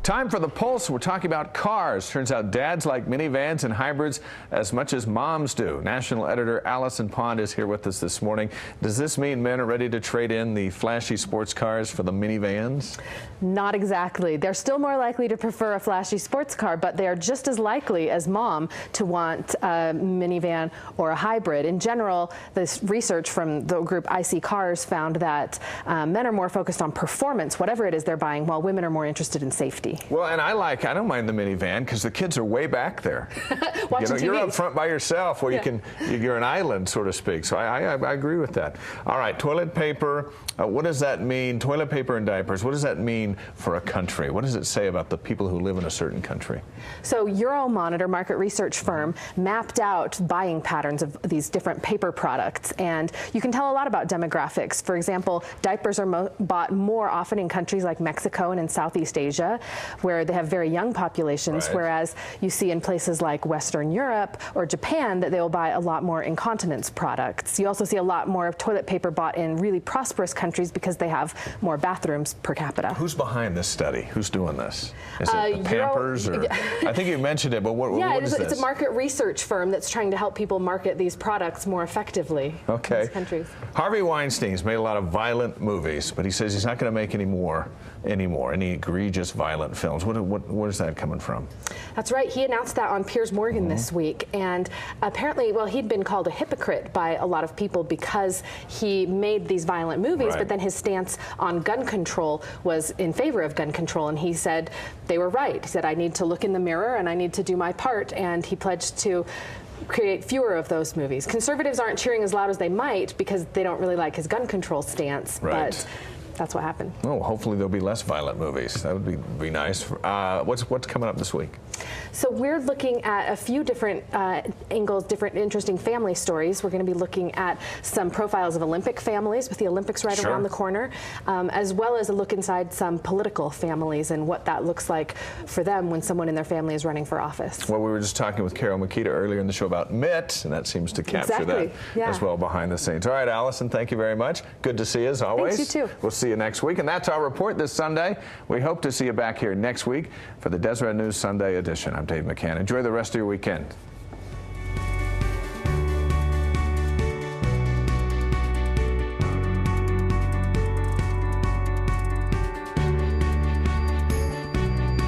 Time for the Pulse. We're talking about cars. Turns out dads like minivans and hybrids as much as moms do. National editor Allison Pond is here with us this morning. Does this mean men are ready to trade in the flashy sports cars for the minivans? Not exactly. They're still more likely to prefer a flashy sports car, but they are just as likely as mom to want a minivan or a hybrid. In general, this research from the group IC Cars found that men are more focused on performance, whatever it is they're buying, while women are more interested in safety. Well, and I don't mind the minivan because the kids are way back there. Watching you're TV. up front by yourself where you're an island, so to speak. So I agree with that. All right, toilet paper. What does that mean? Toilet paper and diapers. What does that mean for a country? What does it say about the people who live in a certain country? So Euromonitor, market research firm, mapped out buying patterns of these different paper products, and you can tell a lot about demographics. For example, diapers are bought more often in countries like Mexico and in Southeast Asia, where they have very young populations, right, whereas you see in places like Western Europe or Japan that they will buy a lot more incontinence products. You also see a lot more of toilet paper bought in really prosperous countries because they have more bathrooms per capita. Who's behind this study? Who's doing this? Is it the Pampers? Or, I think you mentioned it, but what is this? It's a market research firm that's trying to help people market these products more effectively in these countries. Harvey Weinstein's made a lot of violent movies, but he says he's not going to make any egregious violent films. Where's that coming from? That's right. He announced that on Piers Morgan this week, and apparently, well, he'd been called a hypocrite by a lot of people because he made these violent movies, but then his stance on gun control was in favor of gun control, and he said they were right. He said, I need to look in the mirror and I need to do my part, and he pledged to create fewer of those movies. Conservatives aren't cheering as loud as they might because they don't really like his gun control stance, but that's what happened. Oh, hopefully there'll be less violent movies. That would be nice. What's coming up this week? So we're looking at a few different angles, different interesting family stories. We're going to be looking at some profiles of Olympic families with the Olympics right around the corner, as well as a look inside some political families and what that looks like for them when someone in their family is running for office. Well, we were just talking with Carol Makita earlier in the show about MIT, and that seems to capture that as well behind the scenes. All right, Allison, thank you very much. Good to see you as always. Thanks, you too. We'll see you next week, and that's our report this Sunday. We hope to see you back here next week for the Deseret News Sunday edition. I'm Dave McCann. Enjoy the rest of your weekend.